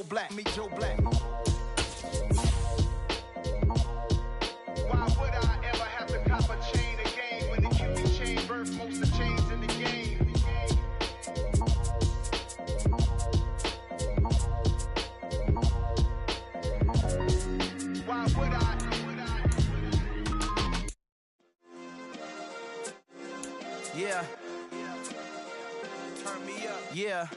Joe Black, me Joe Black. Why would I ever have to cop a chain again when the Cuban chain birthed most of chains in the game? Why would I? Yeah. Turn me up. Yeah.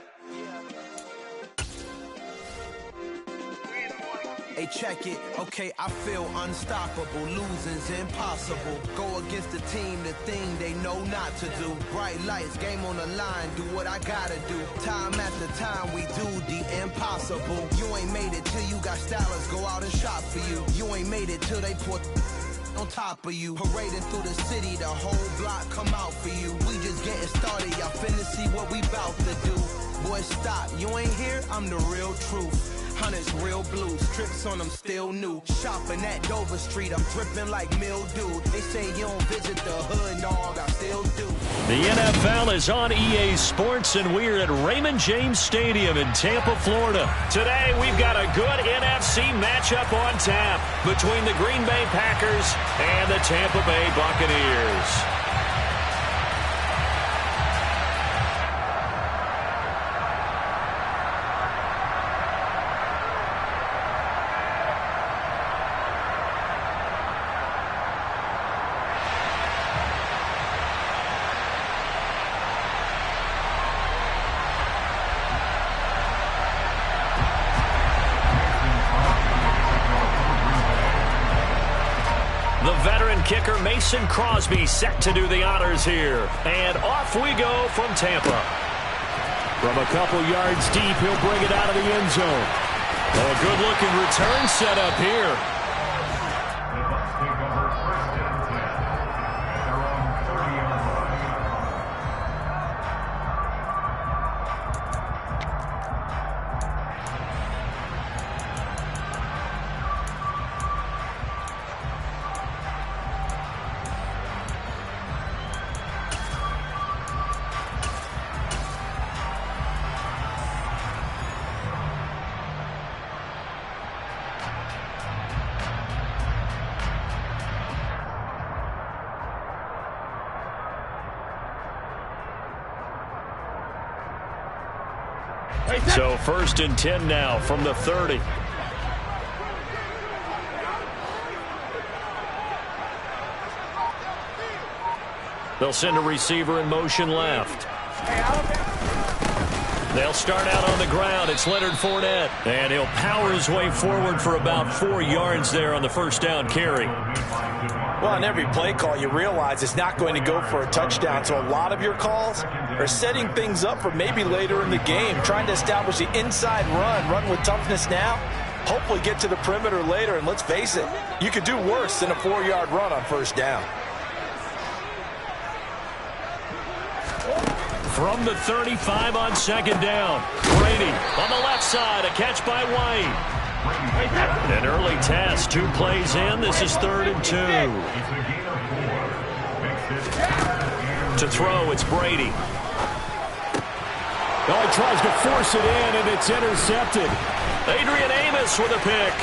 Hey, check it. Okay, I feel unstoppable. Losing's impossible. Go against the team, the thing they know not to do. Bright lights, game on the line. Do what I gotta do. Time after time, we do the impossible. You ain't made it till you got stylers go out and shop for you. You ain't made it till they put on top of you. Parading through the city, the whole block come out for you. We just getting started, y'all finna see what we bout to do. Boy, stop, you ain't here, I'm the real truth. Hunters real blue, strips on them still new. Shopping at Dover Street, I'm dripping like mildew. They say you don't visit the hood, dog, I still do. The NFL is on EA Sports, and we're at Raymond James Stadium in Tampa, Florida. Today, we've got a good NFC matchup on tap between the Green Bay Packers and the Tampa Bay Buccaneers. Kicker Mason Crosby set to do the honors here. And off we go from Tampa. From a couple yards deep, he'll bring it out of the end zone. Oh, a good-looking return set up here. So 1st and 10 now from the 30. They'll send a receiver in motion left. They'll start out on the ground. It's Leonard Fournette. And he'll power his way forward for about 4 yards there on the first down carry. Well, on every play call, you realize it's not going to go for a touchdown. So a lot of your calls are setting things up for maybe later in the game, trying to establish the inside run with toughness now, hopefully get to the perimeter later. And let's face it, you could do worse than a 4-yard run on first down. From the 35 on second down, Brady on the left side, a catch by White. An early test, 2 plays in. This is 3rd and 2. To throw, it's Brady. Oh, he tries to force it in, and it's intercepted. Adrian Amos with a pick.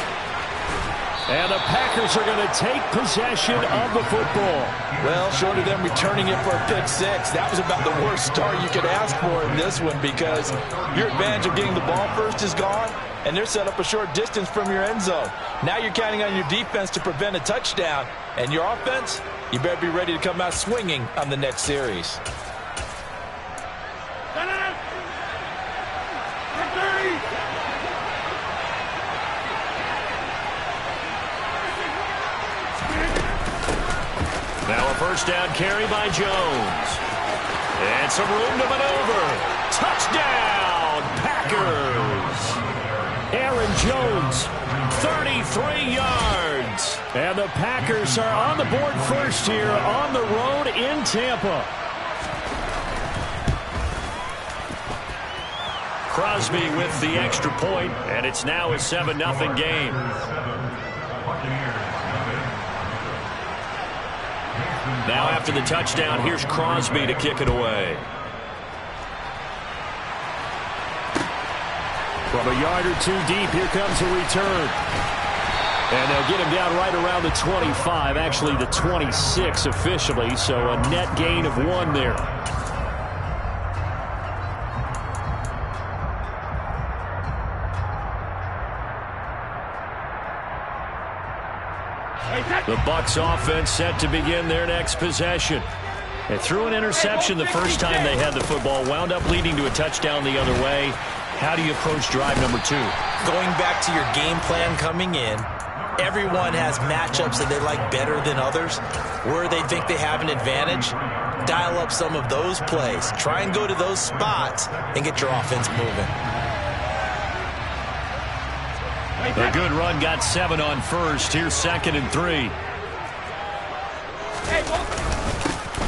And the Packers are going to take possession of the football. Well, short of them returning it for a pick 6, that was about the worst start you could ask for in this one, because your advantage of getting the ball first is gone, and they're set up a short distance from your end zone. Now you're counting on your defense to prevent a touchdown, and your offense, you better be ready to come out swinging on the next series. Now a first down carry by Jones. And some room to maneuver. Touchdown, Packers. Aaron Jones, 33 yards. And the Packers are on the board first here on the road in Tampa. Crosby with the extra point, and it's now a 7-0 game. Now after the touchdown, here's Crosby to kick it away. From a yard or two deep, here comes a return. And they'll get him down right around the 25, actually the 26 officially, so a net gain of 1 there. The Bucs offense set to begin their next possession. They threw an interception the first time they had the football, wound up leading to a touchdown the other way. How do you approach drive number 2? Going back to your game plan coming in, everyone has matchups that they like better than others. Where they think they have an advantage, dial up some of those plays. Try and go to those spots and get your offense moving. A good run got 7 on first. Here's 2nd and 3.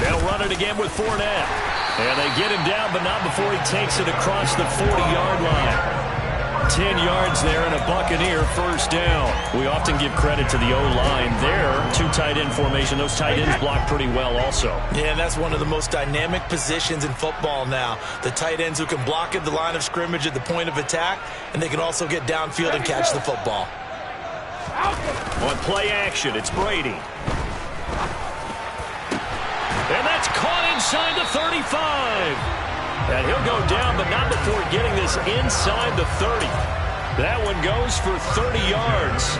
They'll run it again with Fournette. And they get him down, but not before he takes it across the 40-yard line. 10 yards there and a Buccaneer first down. We often give credit to the O-line there. 2 tight end formation. Those tight ends block pretty well also. Yeah, and that's one of the most dynamic positions in football now. The tight ends who can block at the line of scrimmage at the point of attack, and they can also get downfield and catch the football. On play action, it's Brady. And that's caught inside the 35. And he'll go down, but not before getting this inside the 30. That one goes for 30 yards.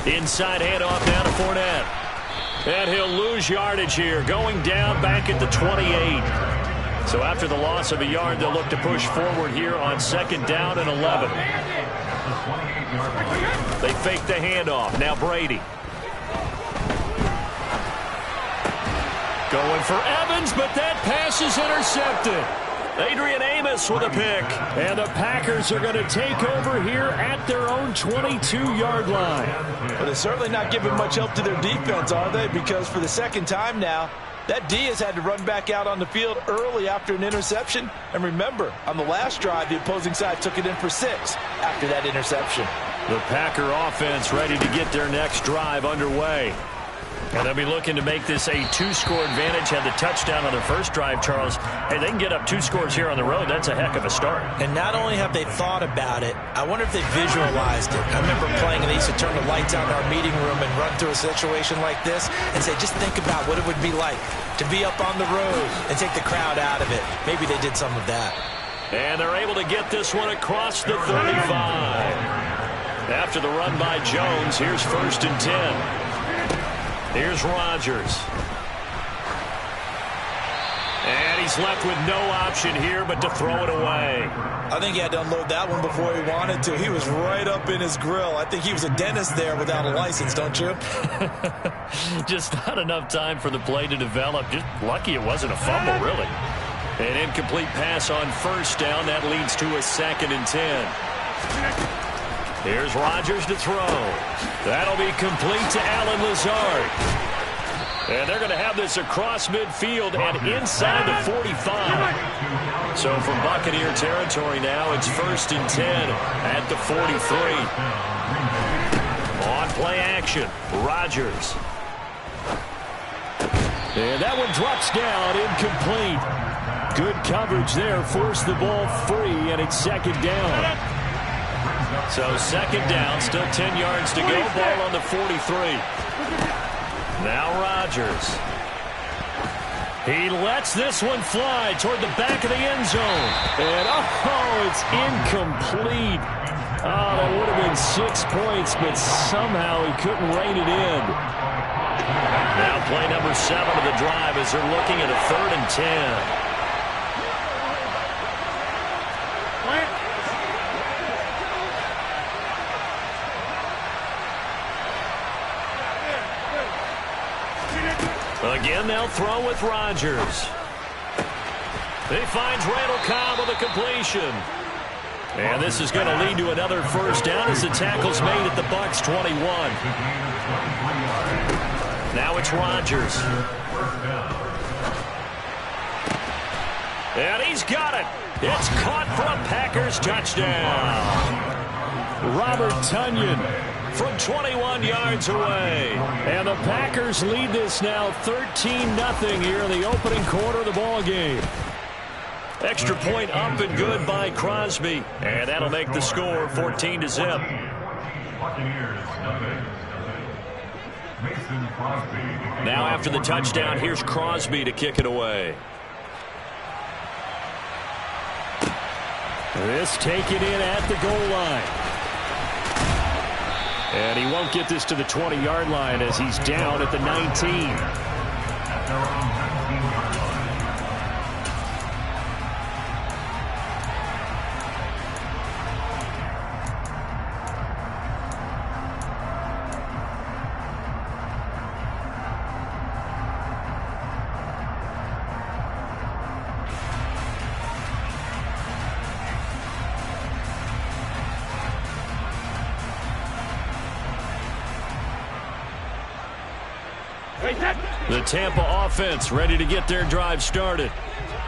Inside handoff down to Fournette. And he'll lose yardage here, going down back at the 28. So after the loss of a yard, they'll look to push forward here on 2nd down and 11. They fake the handoff. Now Brady. Going for Evans, but that pass is intercepted. Adrian Amos with a pick. And the Packers are going to take over here at their own 22-yard line. Well, they're certainly not giving much help to their defense, are they? Because for the 2nd time now, that D has had to run back out on the field early after an interception. And remember, on the last drive, the opposing side took it in for 6 after that interception. The Packer offense ready to get their next drive underway. And they'll be looking to make this a 2-score advantage. Had the touchdown on their first drive, Charles. Hey, they can get up 2 scores here on the road. That's a heck of a start. And not only have they thought about it, I wonder if they visualized it. I remember playing, and they used to turn the lights out in our meeting room and run through a situation like this and say, just think about what it would be like to be up on the road and take the crowd out of it. Maybe they did some of that. And they're able to get this one across the 35. After the run by Jones, here's 1st and 10. Here's Rodgers. And he's left with no option here but to throw it away. I think he had to unload that one before he wanted to. He was right up in his grill. I think he was a dentist there without a license, don't you? Just not enough time for the play to develop. Just lucky it wasn't a fumble, really. An incomplete pass on 1st down. That leads to a 2nd and 10. Here's Rodgers to throw. That'll be complete to Allen Lazard. And they're going to have this across midfield and inside the 45. So from Buccaneer territory now, it's 1st and 10 at the 43. On play action, Rodgers. And that one drops down, incomplete. Good coverage there, forced the ball free, and it's 2nd down. So 2nd down, still 10 yards to go. Ball on the 43. Now Rodgers. He lets this one fly toward the back of the end zone. And, it's incomplete. Oh, that would have been 6 points, but somehow he couldn't rein it in. Now play number 7 of the drive as they're looking at a 3rd and 10. Again, they'll throw with Rodgers. He finds Randall Cobb with a completion. And this is going to lead to another 1st down as the tackle's made at the Bucs 21. Now it's Rodgers. And he's got it. It's caught for a Packers touchdown. Robert Tonyan from 21 yards away. And the Packers lead this now 13-0 here in the opening quarter of the ball game. Extra point up and good by Crosby. And that'll make the score 14-0. Now after the touchdown, here's Crosby to kick it away. This taken in at the goal line. And he won't get this to the 20-yard line as he's down at the 19. The Tampa offense ready to get their drive started.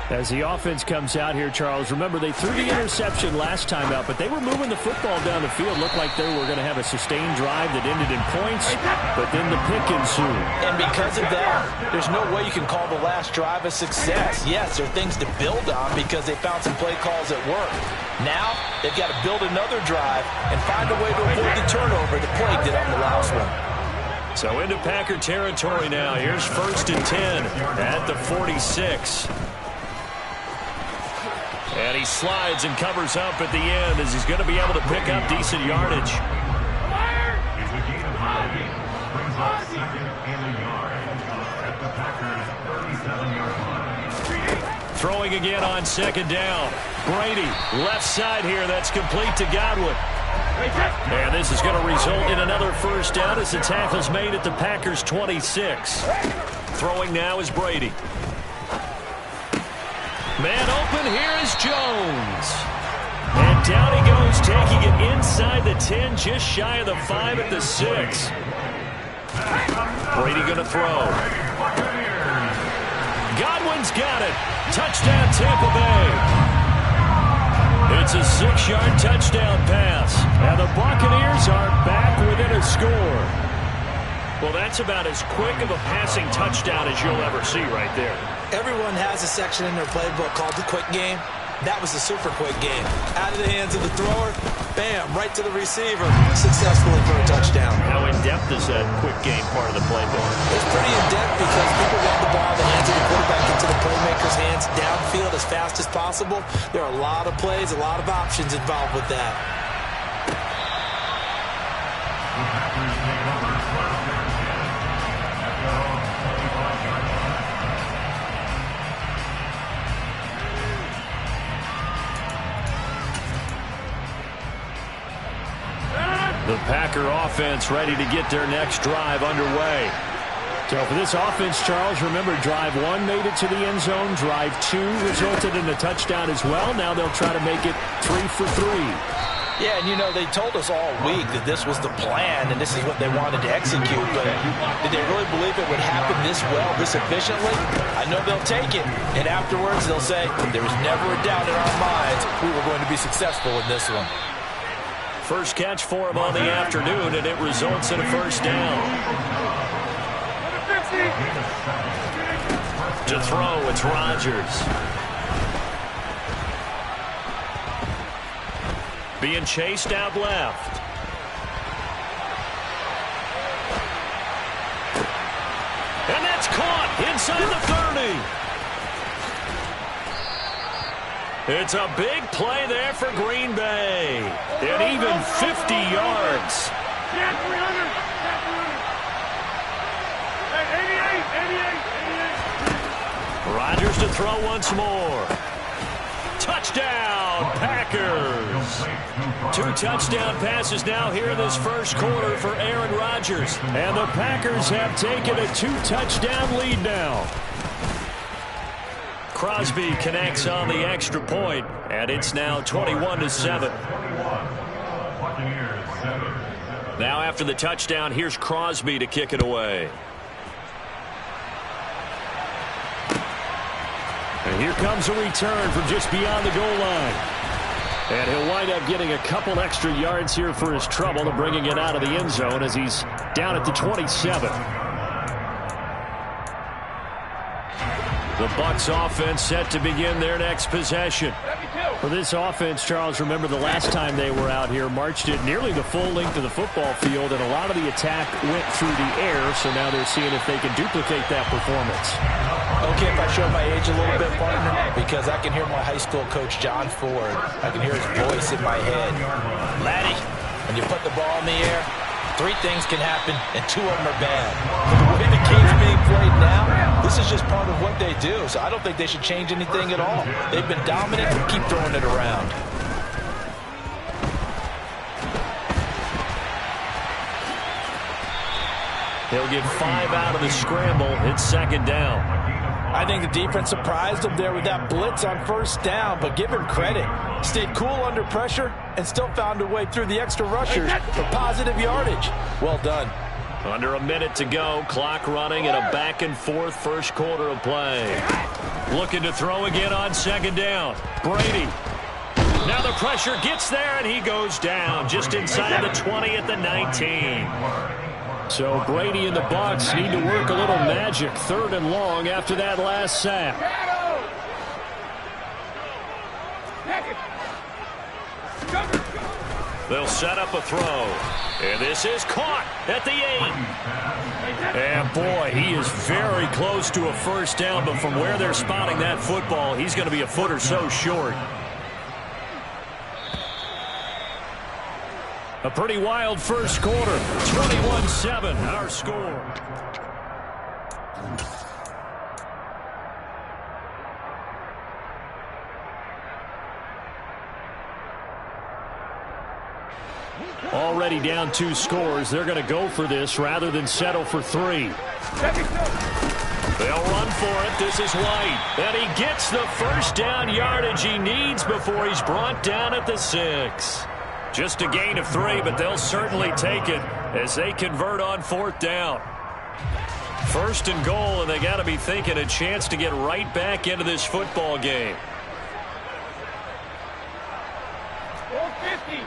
As the offense comes out here, Charles, remember they threw the interception last time out, but they were moving the football down the field. Looked like they were going to have a sustained drive that ended in points, but then the pick ensued. And because of that, there's no way you can call the last drive a success. Yes, there are things to build on because they found some play calls that work. Now, they've got to build another drive and find a way to avoid the turnover that plagued it on the last one. So into Packer territory now. Here's 1st and 10 at the 46. And he slides and covers up at the end as he's going to be able to pick up decent yardage. Throwing again on 2nd down. Brady, left side here. That's complete to Godwin. And this is going to result in another 1st down as the tackle's made at the Packers' 26. Throwing now is Brady. Man open, here is Jones. And down he goes, taking it inside the 10, just shy of the 5 at the 6. Brady going to throw. Godwin's got it. Touchdown, Tampa Bay. It's a 6-yard touchdown pass. And the Buccaneers are back within a score. Well, that's about as quick of a passing touchdown as you'll ever see right there. Everyone has a section in their playbook called the quick game. That was the super quick game. Out of the hands of the thrower, bam, right to the receiver, successfully for a touchdown. How in-depth is that quick game part of the playbook? It's pretty in-depth because people want the ball in the hands of the quarterback into the playmaker's hands downfield as fast as possible. There are a lot of plays, a lot of options involved with that. The Packer offense ready to get their next drive underway. So for this offense, Charles, remember drive 1 made it to the end zone. Drive 2 resulted in a touchdown as well. Now they'll try to make it 3 for 3. Yeah, and you know, they told us all week that this was the plan and this is what they wanted to execute, but did they really believe it would happen this well, this efficiently? I know they'll take it, and afterwards they'll say, there was never a doubt in our minds we were going to be successful in this one. First catch for him on the afternoon, and it results in a 1st down. To throw, it's Rodgers. Being chased out left. And that's caught inside the 30. It's a big play there for Green Bay. And even 50 yards. Rodgers to throw once more. Touchdown, Packers. 2 touchdown passes now here in this first quarter for Aaron Rodgers. And the Packers have taken a 2-touchdown lead now. Crosby connects on the extra point, and it's now 21-7. Now after the touchdown, here's Crosby to kick it away. And here comes a return from just beyond the goal line. And he'll wind up getting a couple extra yards here for his trouble and bringing it out of the end zone as he's down at the 27. The Bucs offense set to begin their next possession. For this offense, Charles, remember the last time they were out here, marched it nearly the full length of the football field, and a lot of the attack went through the air, so now they're seeing if they can duplicate that performance. Okay, if I show my age a little bit, partner, because I can hear my high school coach, John Ford. I can hear his voice in my head. Laddie, when you put the ball in the air, 3 things can happen, and 2 of them are bad. But the way the game's being played now, this is just part of what they do, so I don't think they should change anything at all. They've been dominant. Keep throwing it around. He'll get 5 out of the scramble. It's second down. I think the defense surprised him there with that blitz on first down, but give him credit. Stayed cool under pressure and still found a way through the extra rushers for positive yardage. Well done. Under a minute to go. Clock running and a back-and-forth first quarter of play. Looking to throw again on second down. Brady. Now the pressure gets there, and he goes down just inside the 20 at the 19. So Brady and the Bucs need to work a little magic. 3rd and long after that last sack. They'll set up a throw. And this is caught at the 8. And boy, he is very close to a first down, but from where they're spotting that football, he's going to be a foot or so short. A pretty wild first quarter. 21-7, our score. Already down 2 scores. They're going to go for this rather than settle for 3. They'll run for it. This is White. And he gets the first down yardage he needs before he's brought down at the 6. Just a gain of 3, but they'll certainly take it as they convert on 4th down. 1st and goal, and they got to be thinking a chance to get right back into this football game. 450.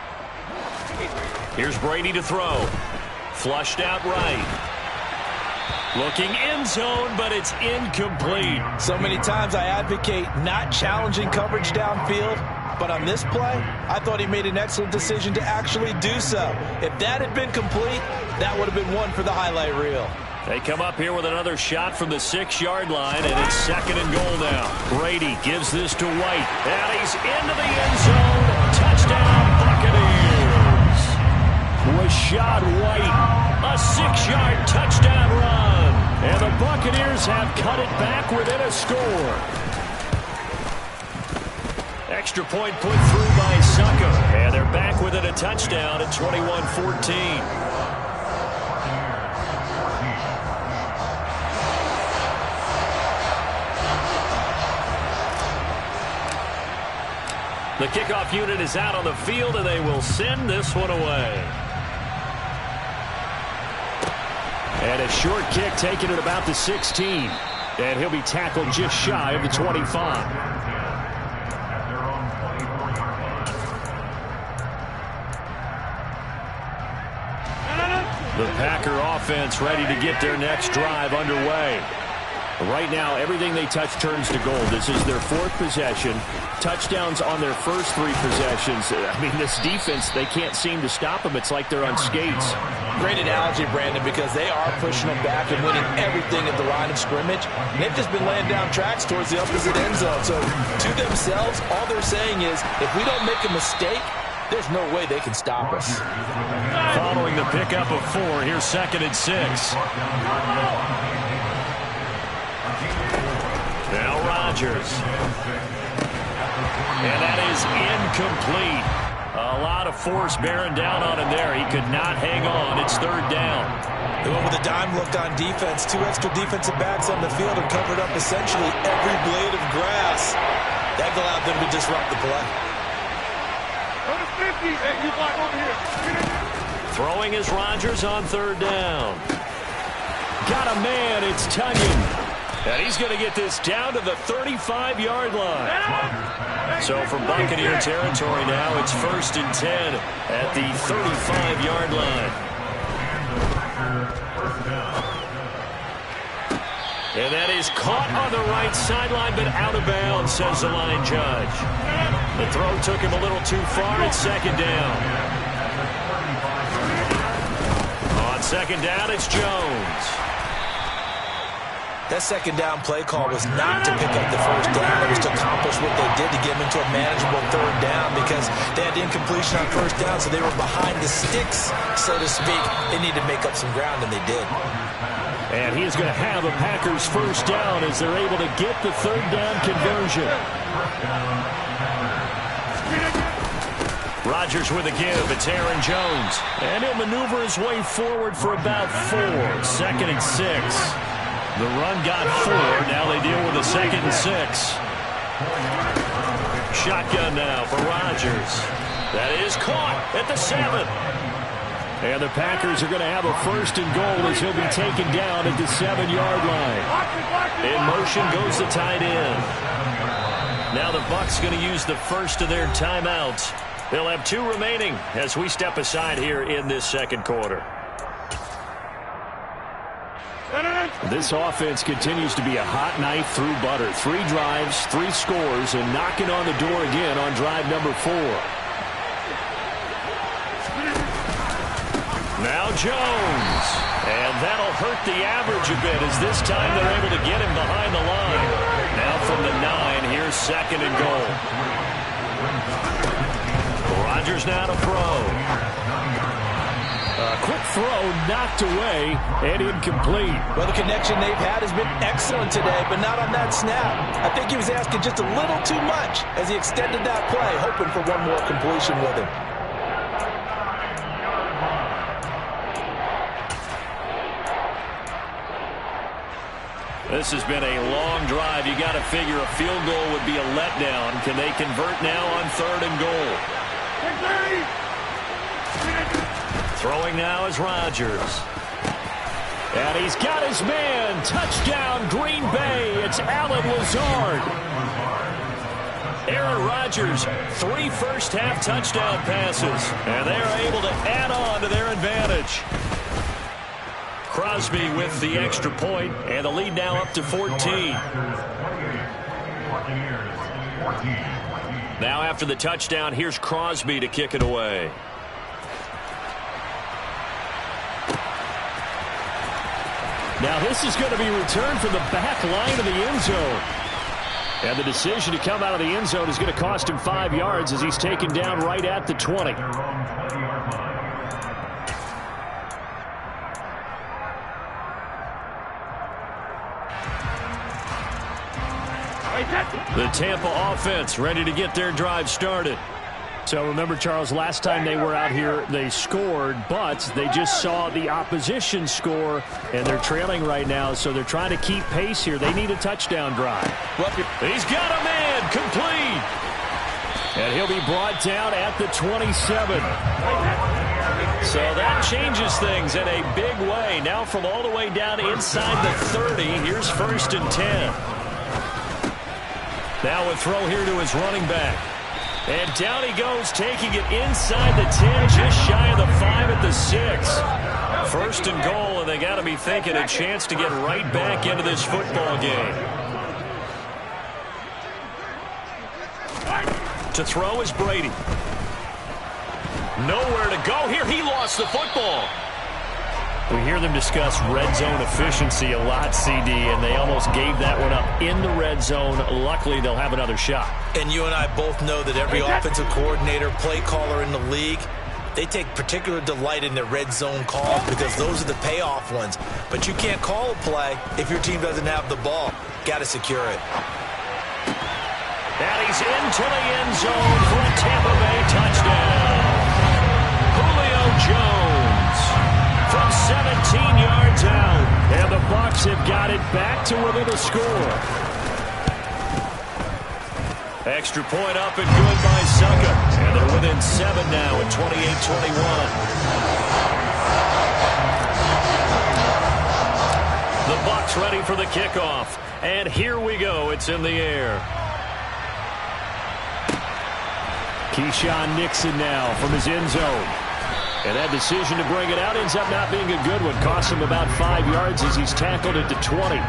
Here's Brady to throw. Flushed out right. Looking end zone, but it's incomplete. So many times I advocate not challenging coverage downfield, but on this play, I thought he made an excellent decision to actually do so. If that had been complete, that would have been one for the highlight reel. They come up here with another shot from the 6-yard line, and it's 2nd and goal now. Brady gives this to White, and he's into the end zone. Touchdown, Buccaneers. Rashad White, a 6-yard touchdown run. And the Buccaneers have cut it back within a score. Extra point put through by Sucker. And they're back within a touchdown at 21-14. The kickoff unit is out on the field, and they will send this one away. And a short kick taken at about the 16. And he'll be tackled just shy of the 25. The Packer offense ready to get their next drive underway. Right now, everything they touch turns to gold. This is their 4th possession. Touchdowns on their first 3 possessions. I mean, this defense, they can't seem to stop them. It's like they're on skates. Great analogy, Brandon, because they are pushing them back and winning everything at the line of scrimmage. And they've just been laying down tracks towards the opposite end zone. So to themselves, all they're saying is, if we don't make a mistake, there's no way they can stop us. Following the pickup of 4, here's 2nd and 6. Now Rodgers. And that is incomplete. A lot of force bearing down on him there. He could not hang on. It's 3rd down. They went with a dime look on defense. 2 extra defensive backs on the field and covered up essentially every blade of grass. That allowed them to disrupt the play. Throwing is Rodgers on 3rd down. Got a man. It's Tunyon. And he's going to get this down to the 35-yard line. So from Buccaneer territory now, it's 1st and 10 at the 35-yard line. And that is caught on the right sideline, but out of bounds, says the line judge. The throw took him a little too far. It's 2nd down. On 2nd down, it's Jones. That 2nd down play call was not to pick up the 1st down. It was to accomplish what they did to get them into a manageable 3rd down because they had incompletion on 1st down, so they were behind the sticks, so to speak. They needed to make up some ground, and they did. And he is going to have a Packers 1st down as they're able to get the 3rd down conversion. Rodgers with a give. It's Aaron Jones. And he'll maneuver his way forward for about 4. 2nd and 6. The run got 4. Now they deal with a 2nd and 6. Shotgun now for Rodgers. That is caught at the 7. And the Packers are going to have a 1st and goal as he'll be taken down at the 7-yard line. In motion goes the tight end. Now the Bucs going to use the first of their timeouts. They'll have 2 remaining as we step aside here in this 2nd quarter. This offense continues to be a hot knife through butter. 3 drives, 3 scores, and knocking on the door again on drive number 4. Now Jones. And that'll hurt the average a bit as this time they're able to get him behind the line. Now from the 9, here's 2nd and goal. Rodgers now to throw. Quick throw knocked away and incomplete. Well, the connection they've had has been excellent today, but not on that snap. I think he was asking just a little too much as he extended that play, hoping for one more completion with him. This has been a long drive. You got to figure a field goal would be a letdown. Can they convert now on 3rd and goal? Throwing now is Rodgers. And he's got his man. Touchdown, Green Bay. It's Allen Lazard. Aaron Rodgers, 3 first-half touchdown passes. And they are able to add on to their advantage. Crosby with the extra point, and the lead now up to 14. Now after the touchdown, here's Crosby to kick it away. Now this is going to be returned from the back line of the end zone. And the decision to come out of the end zone is going to cost him 5 yards as he's taken down right at the 20. The Tampa offense ready to get their drive started. So remember, Charles, last time they were out here, they scored, but they just saw the opposition score, and they're trailing right now, so they're trying to keep pace here. They need a touchdown drive. He's got a man, complete. And he'll be brought down at the 27. So that changes things in a big way. Now from all the way down inside the 30, here's 1st and 10. Now a throw here to his running back. And down he goes, taking it inside the 10, just shy of the 5 at the 6. 1st and goal, and they got to be thinking a chance to get right back into this football game. To throw is Brady. Nowhere to go here. He lost the football. We hear them discuss red zone efficiency a lot, CD, and they almost gave that one up in the red zone. Luckily, they'll have another shot. And you and I both know that every offensive coordinator, play caller in the league, they take particular delight in their red zone calls because those are the payoff ones. But you can't call a play if your team doesn't have the ball. Got to secure it. And he's into the end zone for a Tampa Bay touchdown. Julio Jones from 17 yards out. And the Bucs have got it back to within a score. Extra point up and good by Succa. And they're within 7 now at 28-21. The Bucs ready for the kickoff. And here we go. It's in the air. Keyshawn Nixon now from his end zone. And that decision to bring it out ends up not being a good one. Costs him about 5 yards as he's tackled at the 20.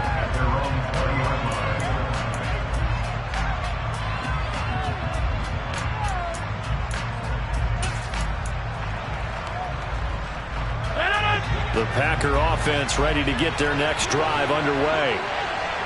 The Packer offense ready to get their next drive underway.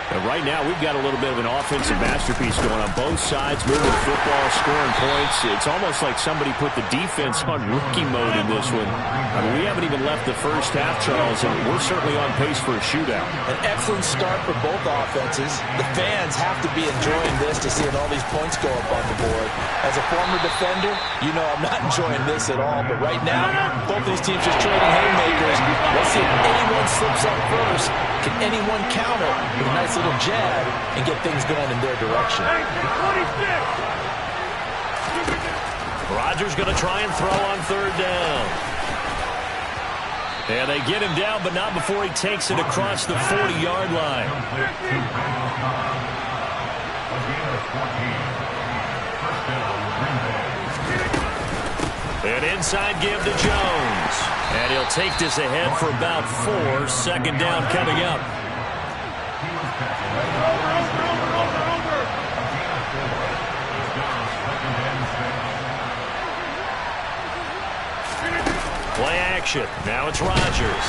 And right now, we've got a little bit of an offensive masterpiece going on both sides, moving the football, scoring points. It's almost like somebody put the defense on rookie mode in this one. I mean, we haven't even left the first half, Charles, and we're certainly on pace for a shootout. An excellent start for both offenses. The fans have to be enjoying this to see all these points go up on the board. As a former defender, you know I'm not enjoying this at all. But right now, both these teams just trading haymakers. Let's see if anyone slips up first. Can anyone counter with a nice little jab and get things going in their direction? Rodgers going to try and throw on third down. And they get him down, but not before he takes it across the 40-yard line. An inside give to Jones. And he'll take this ahead for about 4. Second down coming up. Play action. Now it's Rodgers.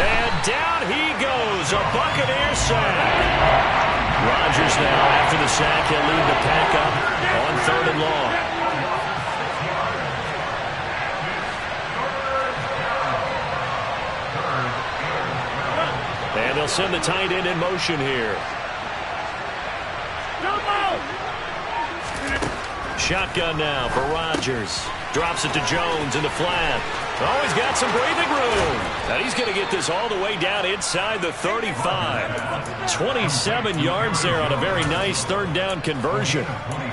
And down he goes. A Buccaneer sack. Rodgers now, after the sack, he'll lead the pack up on third and long. And they'll send the tight end in motion here. Shotgun now for Rodgers. Drops it to Jones in the flat. Oh, he's got some breathing room. And he's going to get this all the way down inside the 35. 27 yards there on a very nice third down conversion.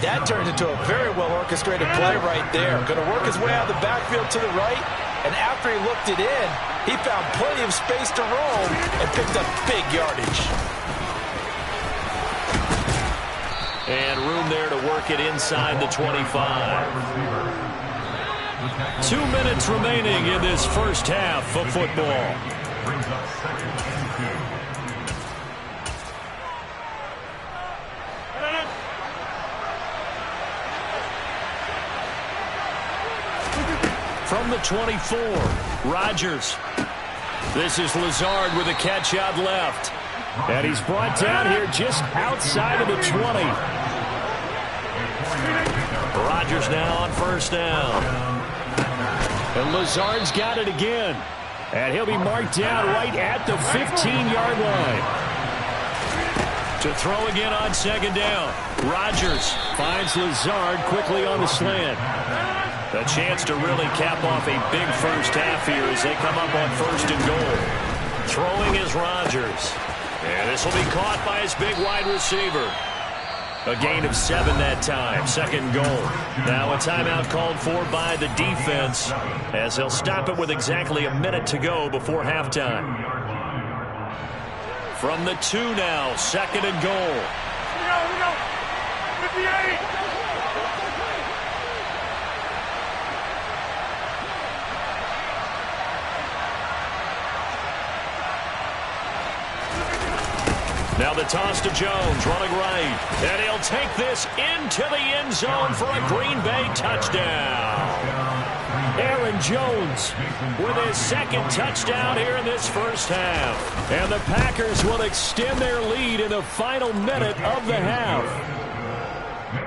That turns into a very well-orchestrated play right there. Going to work his way out of the backfield to the right. And after he looked it in, he found plenty of space to roam and picked up big yardage. And room there to work it inside the 25. 2 minutes remaining in this first half of football. From the 24, Rodgers. This is Lazard with a catch out left. And he's brought down here just outside of the 20. Rodgers now on first down. And Lazard's got it again. And he'll be marked down right at the 15-yard line. To throw again on second down. Rodgers finds Lazard quickly on the slant. A chance to really cap off a big first half here as they come up on first and goal. Throwing is Rodgers. And this will be caught by his big wide receiver. A gain of 7 that time. Second goal. Now a timeout called for by the defense as they'll stop it with exactly a minute to go before halftime. From the 2 now, second and goal. Here we go. 58. Now the toss to Jones, running right. And he'll take this into the end zone for a Green Bay touchdown. Aaron Jones with his second touchdown here in this first half. And the Packers will extend their lead in the final minute of the half.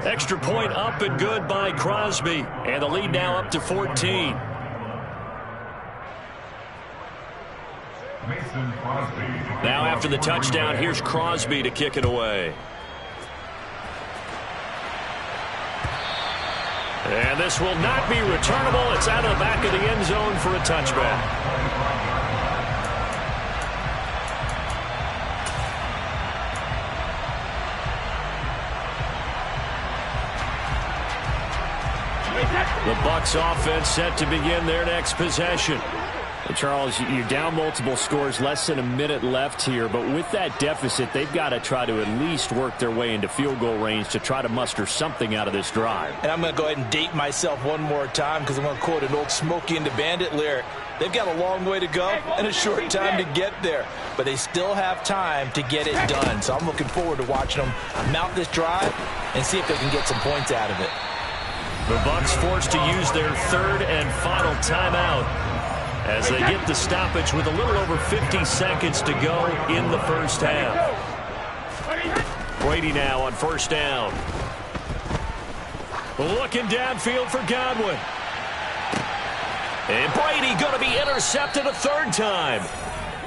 Extra point up and good by Crosby. And the lead now up to 14. Now after the touchdown, here's Crosby to kick it away. And this will not be returnable. It's out of the back of the end zone for a touchback. The Bucs offense set to begin their next possession. Charles, you're down multiple scores, less than a minute left here, but with that deficit, they've got to try to at least work their way into field goal range to try to muster something out of this drive. And I'm going to go ahead and date myself one more time because I'm going to quote an old Smokey and the Bandit lyric. They've got a long way to go and a short time to get there, but they still have time to get it done. So I'm looking forward to watching them mount this drive and see if they can get some points out of it. The Bucs forced to use their third and final timeout as they get the stoppage with a little over 50 seconds to go in the first half. Brady now on first down. Looking downfield for Godwin. And Brady going to be intercepted a third time.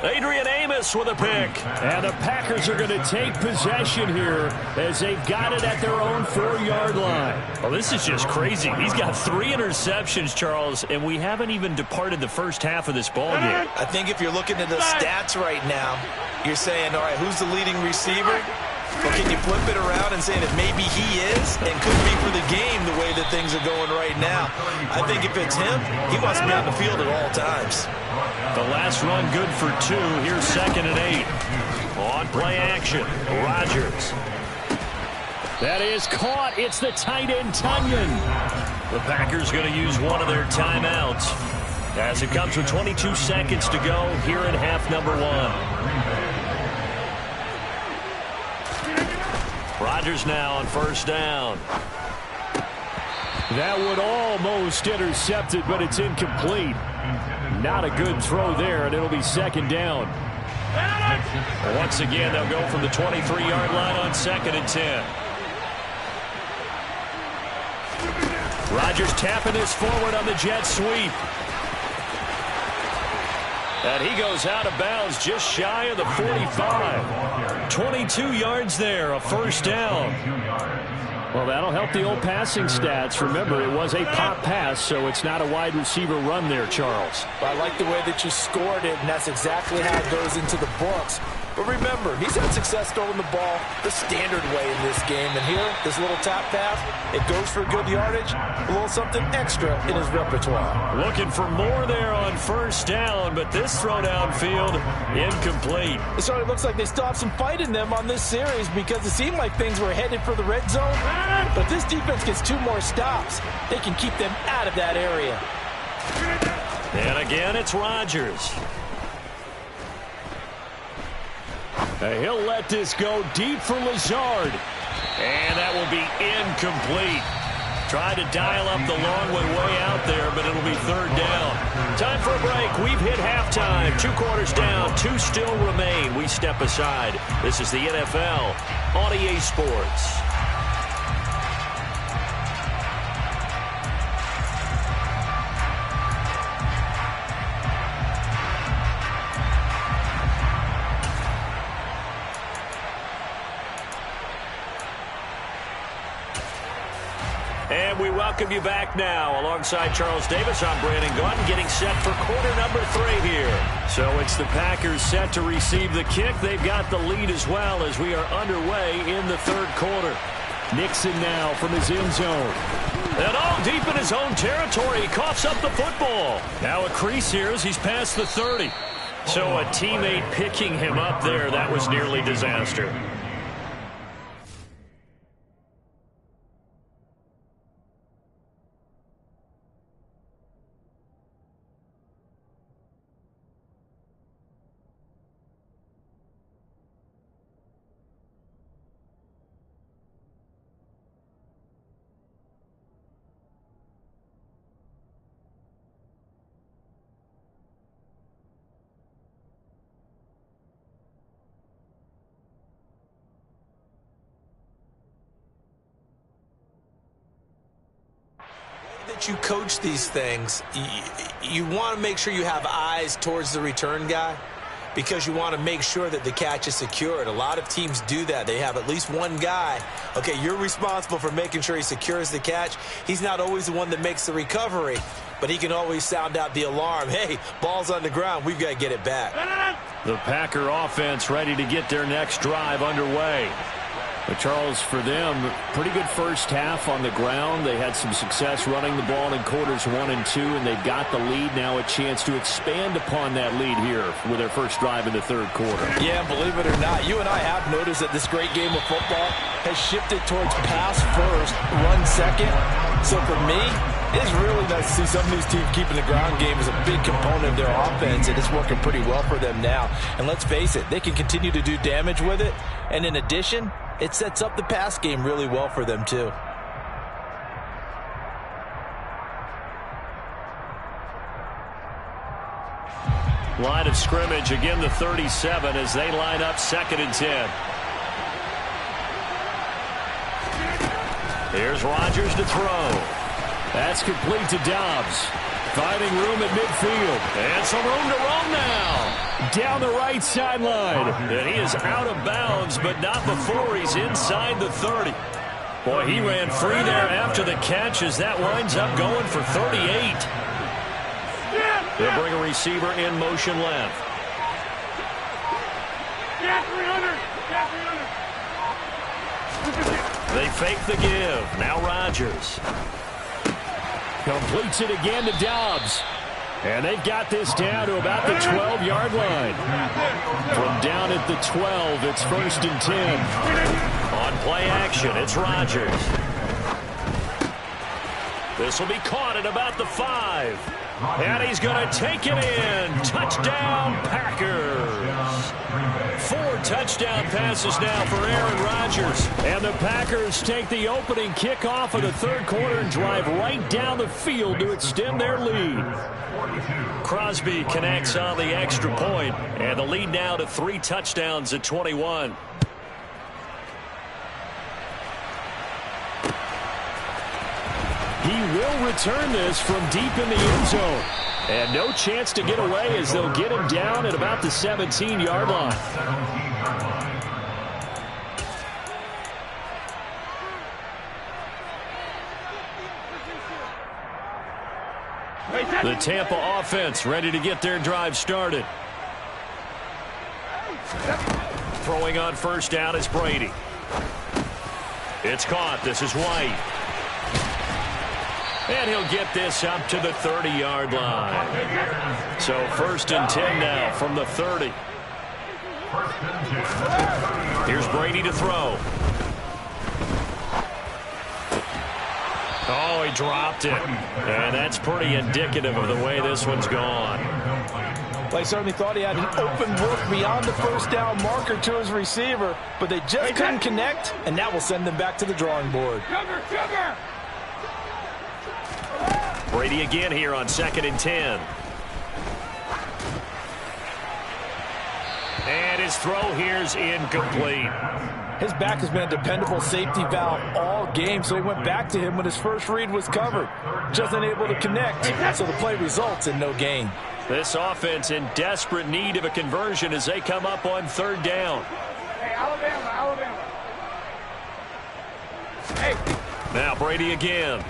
Adrian Amos with a pick. And the Packers are going to take possession here as they've got it at their own 4-yard line. Well, this is just crazy. He's got 3 interceptions, Charles, and we haven't even departed the first half of this ballgame. I think if you're looking at the stats right now, you're saying, all right, who's the leading receiver? Or can you flip it around and say that maybe he is and could be for the game the way that things are going right now? I think if it's him, he wants to be on the field at all times. The last run good for 2. Here's 2nd and 8. On play action, Rodgers. That is caught. It's the tight end, Tunyon. The Packers going to use one of their timeouts as it comes with 22 seconds to go here in half number 1. Rodgers now on first down. That would almost intercept it, but it's incomplete. Not a good throw there, and it'll be 2nd down. Once again, they'll go from the 23-yard line on 2nd and 10. Rodgers tapping this forward on the jet sweep. And he goes out of bounds just shy of the 45. 22 yards there, a first down. Well, that'll help the old passing stats. Remember, it was a pop pass, so it's not a wide receiver run there, Charles. I like the way that you scored it, and that's exactly how it goes into the books. But remember, he's had success throwing the ball the standard way in this game. And here, this little tap pass, it goes for good yardage, a little something extra in his repertoire. Looking for more there on first down, but this throw downfield, incomplete. It certainly looks like they still have some fight in them on this series because it seemed like things were headed for the red zone. But if this defense gets 2 more stops, they can keep them out of that area. And again, it's Rodgers. He'll let this go deep for Lazard. And that will be incomplete. Tried to dial up the long way out there, but it'll be 3rd down. Time for a break. We've hit halftime. 2 quarters down. 2 still remain. We step aside. This is the NFL on EA Sports. And we welcome you back now. Alongside Charles Davis, I'm Brandon Godwin, getting set for quarter number 3 here. So it's the Packers set to receive the kick. They've got the lead as well as we are underway in the 3rd quarter. Nixon now from his end zone. And all deep in his own territory. He coughs up the football. Now a crease here as he's past the 30. So a teammate picking him up there, that was nearly disaster. You coach these things, you want to make sure you have eyes towards the return guy because you want to make sure that the catch is secured. A lot of teams do that. They have at least one guy. Okay, you're responsible for making sure he secures the catch. He's not always the one that makes the recovery, but he can always sound out the alarm. Hey, ball's on the ground. We've got to get it back. The Packer offense ready to get their next drive underway. But Charles, for them, pretty good first half on the ground. They had some success running the ball in quarters 1 and 2, and they've got the lead. Now a chance to expand upon that lead here with their first drive in the third quarter. Yeah, believe it or not, you and I have noticed that this great game of football has shifted towards pass first, run second. So for me, it's really nice to see some of these teams keeping the ground game as a big component of their offense, and it's working pretty well for them now. And let's face it, they can continue to do damage with it. And in addition, it sets up the pass game really well for them, too. Line of scrimmage, again the 37 as they line up 2nd and 10. Here's Rodgers to throw. That's complete to Dobbs. Finding room at midfield. And some room to roam now. Down the right sideline. And he is out of bounds, but not before he's inside the 30. Boy, he ran free there after the catch as that winds up going for 38. They'll bring a receiver in motion left. Yeah, 300. Yeah, 300. They fake the give. Now Rodgers. Completes it again to Dobbs. And they've got this down to about the 12-yard line. From down at the 12, it's 1st and 10. On play action, it's Rodgers. This will be caught at about the 5. And he's going to take it in. Touchdown, Packers. 4 touchdown passes now for Aaron Rodgers. And the Packers take the opening kickoff of the third quarter and drive right down the field to extend their lead. Crosby connects on the extra point, and the lead now to 3 touchdowns at 21. He will return this from deep in the end zone. And no chance to get away as they'll get him down at about the 17-yard line. The Tampa offense ready to get their drive started. Throwing on first down is Brady. It's caught. This is White. And he'll get this up to the 30-yard line. So 1st and 10 now from the 30. Here's Brady to throw. Oh, he dropped it. And that's pretty indicative of the way this one's gone. They certainly thought he had an open look beyond the first down marker to his receiver, but they just couldn't connect, and that will send them back to the drawing board. Sugar. Brady again here on 2nd and 10. And his throw here's incomplete. His back has been a dependable safety valve all game, so he went back to him when his first read was covered. Just unable to connect, so the play results in no gain. This offense in desperate need of a conversion as they come up on 3rd down. Hey, Alabama. Hey. Now Brady again.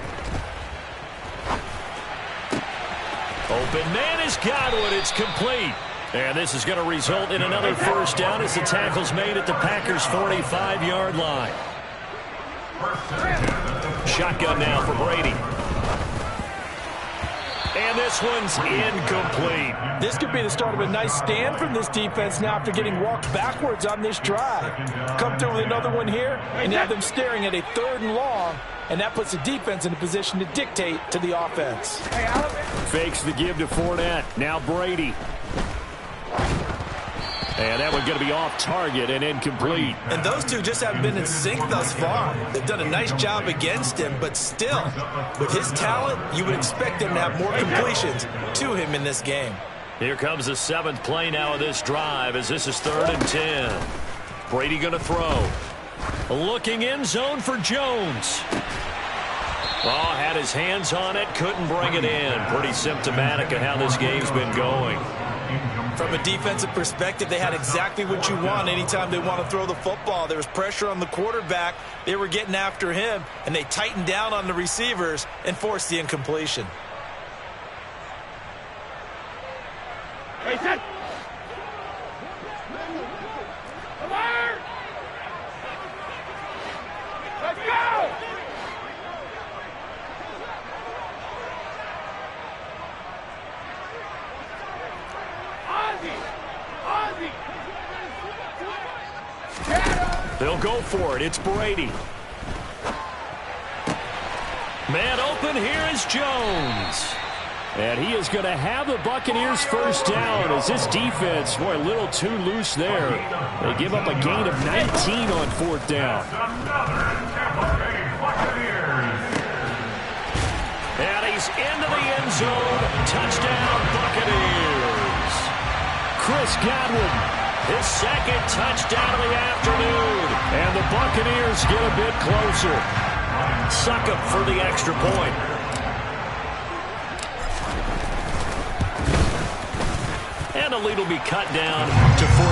Open man is Godwin. It's complete. And this is going to result in another first down as the tackle's made at the Packers' 45-yard line. Shotgun now for Brady. And this one's incomplete. This could be the start of a nice stand from this defense now after getting walked backwards on this drive. Come through with another one here, and you have them staring at a 3rd and long, and that puts the defense in a position to dictate to the offense. Fakes the give to Fournette. Now Brady. And that one going to be off target and incomplete. And those two just haven't been in sync thus far. They've done a nice job against him, but still, with his talent, you would expect him to have more completions to him in this game. Here comes the 7th play now of this drive as this is 3rd and 10. Brady going to throw. Looking end zone for Jones. Oh, had his hands on it, couldn't bring it in. Pretty symptomatic of how this game's been going. From a defensive perspective, they had exactly what you want anytime they want to throw the football. There was pressure on the quarterback. They were getting after him, and they tightened down on the receivers and forced the incompletion. Hey, set. They'll go for it. It's Brady. Man open, here is Jones. And he is going to have the Buccaneers first down as this defense, boy, a little too loose there. They give up a gain of 19 on fourth down. And he's into the end zone. Touchdown, Buccaneers. Chris Godwin, his second touchdown of the afternoon. And the Buccaneers get a bit closer. Suck up for the extra point. And the lead will be cut down to 14.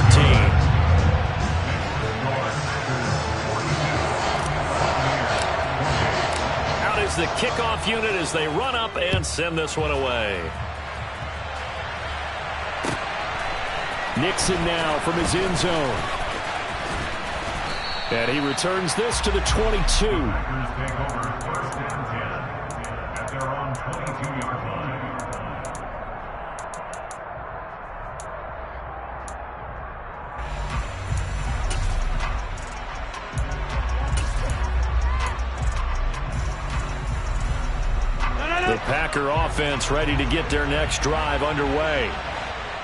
Out is the kickoff unit as they run up and send this one away. Nixon now from his end zone. And he returns this to the 22. The Packer offense ready to get their next drive underway.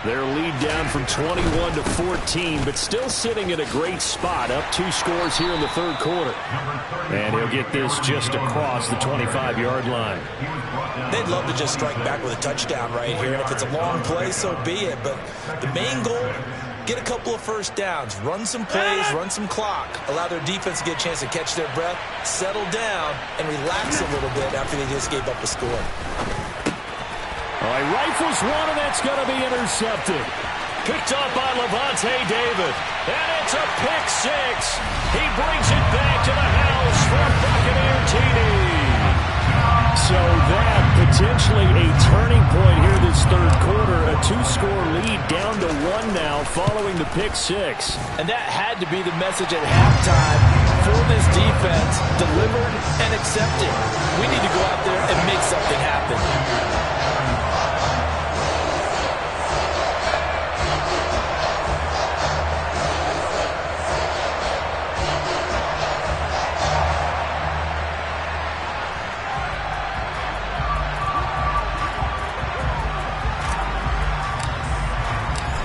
Their lead down from 21 to 14, but still sitting in a great spot, up 2 scores here in the third quarter. And he'll get this just across the 25-yard line. They'd love to just strike back with a touchdown right here. And if it's a long play, so be it. But the main goal, get a couple of first downs, run some plays, run some clock, allow their defense to get a chance to catch their breath, settle down, and relax a little bit after they just gave up a score. He rifles one, and that's going to be intercepted. Picked up by Levante David. And it's a pick six. He brings it back to the house for a Buccaneer TD. So that potentially a turning point here this third quarter. A 2-score lead down to 1 now following the pick six. And that had to be the message at halftime for this defense. Delivered and accepted. We need to go out there and make something happen.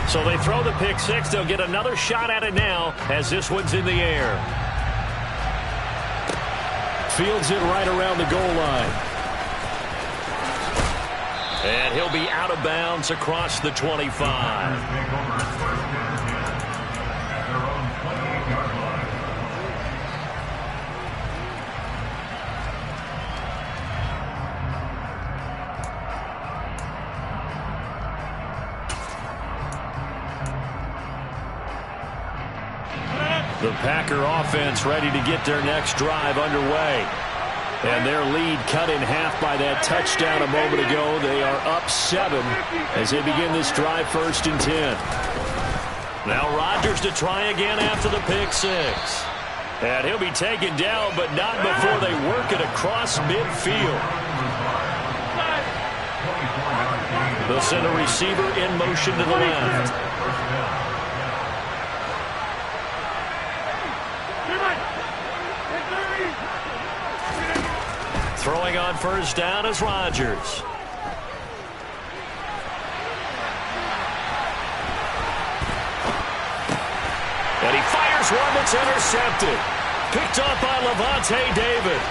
So they throw the pick six. They'll get another shot at it now as this one's in the air. Fields it right around the goal line. And he'll be out of bounds across the 25. The Packer offense ready to get their next drive underway. And their lead cut in half by that touchdown a moment ago. They are up 7 as they begin this drive 1st and 10. Now Rodgers to try again after the pick six. And he'll be taken down, but not before they work it across midfield. They'll send a receiver in motion to the left. Throwing on first down is Rodgers. And he fires one that's intercepted. Picked up by Levante David.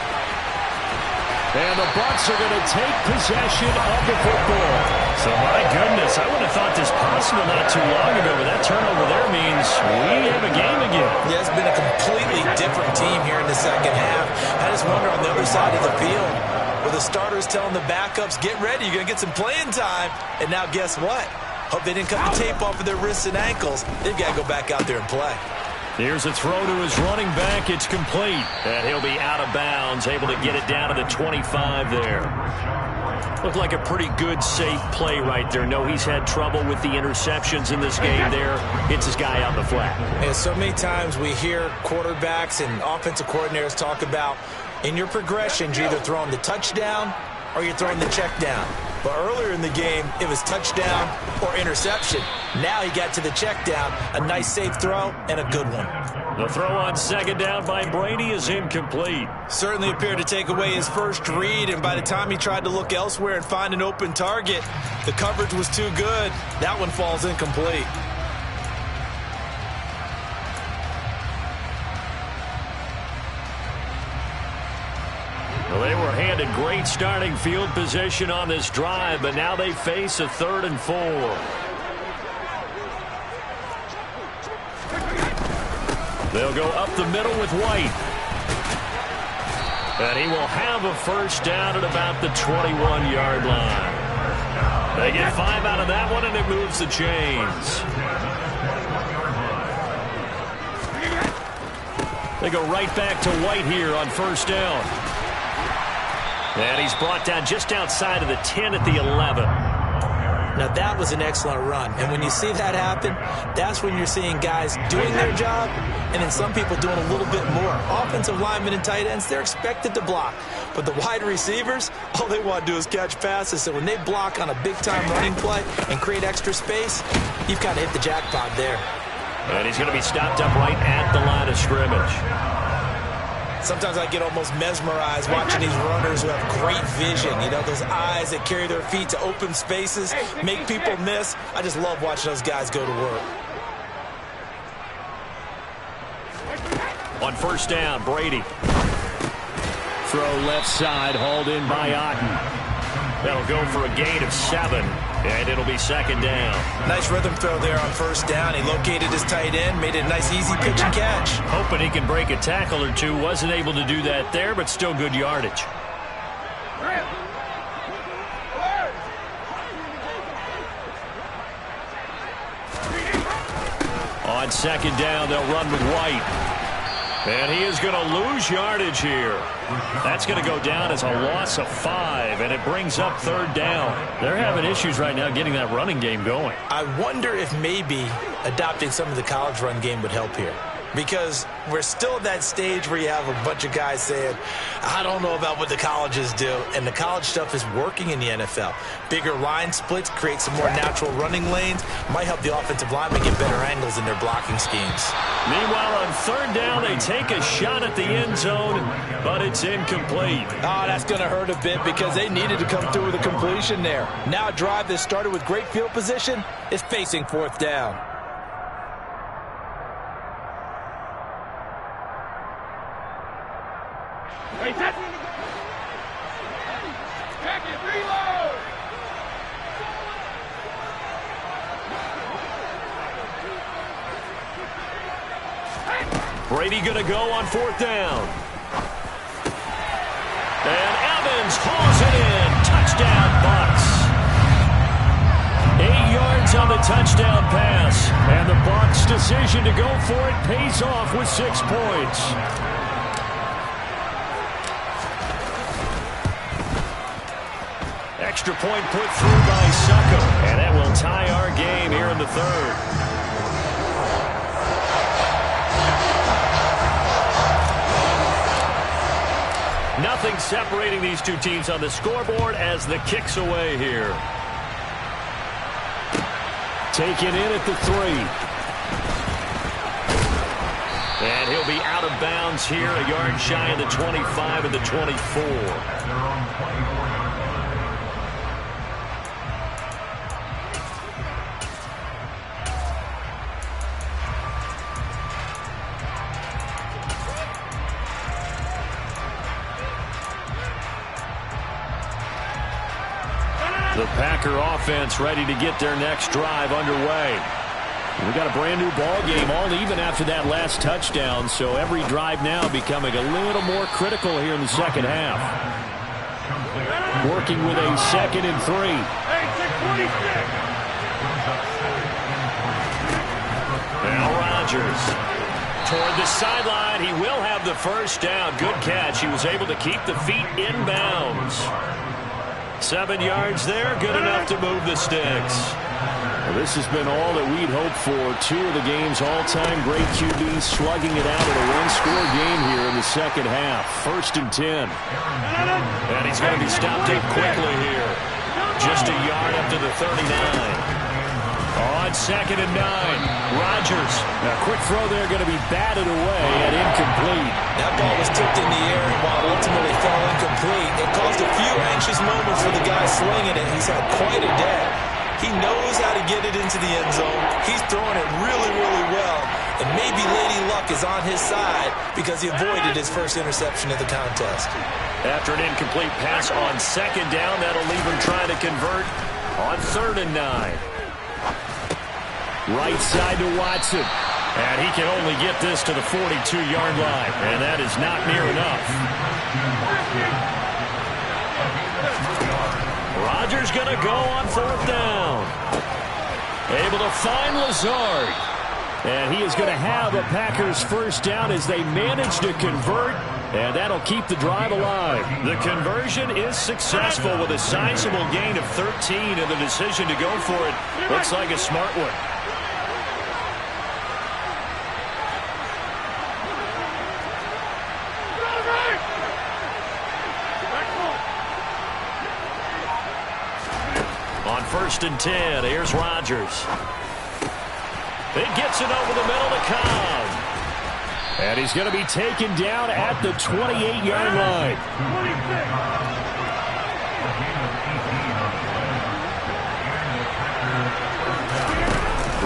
And the Bucs are going to take possession of the football. So, my goodness, I wouldn't have thought this possible not too long ago, but that turnover there means we have a game again. Yeah, it's been a completely different team here in the second half. I just wonder on the other side of the field, where the starters telling the backups, get ready, you're going to get some playing time. And now guess what? Hope they didn't cut the tape off of their wrists and ankles. They've got to go back out there and play. Here's a throw to his running back. It's complete. And he'll be out of bounds, able to get it down to the 25 there. Looked like a pretty good, safe play right there. No, he's had trouble with the interceptions in this game there. Hits his guy out in the flat. And so many times we hear quarterbacks and offensive coordinators talk about in your progressions, you're either throwing the touchdown or you're throwing the check down. But earlier in the game, it was touchdown or interception. Now he got to the check down. A nice safe throw and a good one. The throw on second down by Brady is incomplete. Certainly appeared to take away his first read, and by the time he tried to look elsewhere and find an open target, the coverage was too good. That one falls incomplete. Well, they were handed great starting field position on this drive, but now they face a 3rd and 4. They'll go up the middle with White. And he will have a first down at about the 21-yard line. They get 5 out of that one, and it moves the chains. They go right back to White here on first down. And he's brought down just outside of the 10 at the 11. Now, that was an excellent run. And when you see that happen, that's when you're seeing guys doing their job and then some people doing a little bit more. Offensive linemen and tight ends, they're expected to block. But the wide receivers, all they want to do is catch passes. So when they block on a big-time running play and create extra space, you've kind of hit the jackpot there. And he's going to be stopped up right at the line of scrimmage. Sometimes I get almost mesmerized watching these runners who have great vision. You know, those eyes that carry their feet to open spaces, make people miss. I just love watching those guys go to work. On first down, Brady. Throw left side, hauled in by Otten. That'll go for a gain of 7, and it'll be second down. Nice rhythm throw there on first down. He located his tight end, made it a nice easy pitch and catch. Hoping he can break a tackle or two. Wasn't able to do that there, but still good yardage. On second down, they'll run with White. And he is going to lose yardage here. That's going to go down as a loss of 5, and it brings up third down. They're having issues right now getting that running game going. I wonder if maybe adopting some of the college run game would help here. Because we're still at that stage where you have a bunch of guys saying, I don't know about what the colleges do. And the college stuff is working in the NFL. Bigger line splits create some more natural running lanes. Might help the offensive linemen get better angles in their blocking schemes. Meanwhile, on third down, they take a shot at the end zone, but it's incomplete. Oh, that's going to hurt a bit because they needed to come through with a completion there. Now a drive that started with great field position is facing fourth down. Brady going to go on fourth down. And Evans hauls it in. Touchdown, Bucs. 8 yards on the touchdown pass. And the Bucs' decision to go for it pays off with 6 points. Extra point put through by Succop. And that will tie our game here in the third. Nothing separating these two teams on the scoreboard as the kick's away here. Taken in at the 3. And he'll be out of bounds here, a yard shy of the 25 and the 24. The Packer offense ready to get their next drive underway. We got a brand new ball game, all even after that last touchdown, so every drive now becoming a little more critical here in the second half. Working with a 2nd and 3. Now Rodgers toward the sideline. He will have the first down. Good catch. He was able to keep the feet in bounds. 7 yards there, good enough to move the sticks. Well, this has been all that we'd hoped for. 2 of the game's all-time great QBs slugging it out in a one-score game here in the second half. 1st and 10. And he's going to be stopped up quickly here. Just a yard up to the 39. On 2nd and 9, Rodgers. A quick throw there going to be batted away and incomplete. That ball was tipped in the air while ultimately fell incomplete. It caused a few anxious moments for the guy slinging it. He's had quite a day. He knows how to get it into the end zone. He's throwing it really, really well. And maybe Lady Luck is on his side because he avoided his first interception of the contest. After an incomplete pass on 2nd down, that'll leave him trying to convert on 3rd and 9. Right side to Watson. And he can only get this to the 42-yard line. And that is not near enough. Rodgers going to go on 4th down. Able to find Lazard. And he is going to have a Packers first down as they manage to convert. And that'll keep the drive alive. The conversion is successful with a sizable gain of 13. And the decision to go for it looks like a smart one. On 1st and 10, here's Rodgers. He gets it over the middle to Cobb. And he's going to be taken down at the 28-yard line.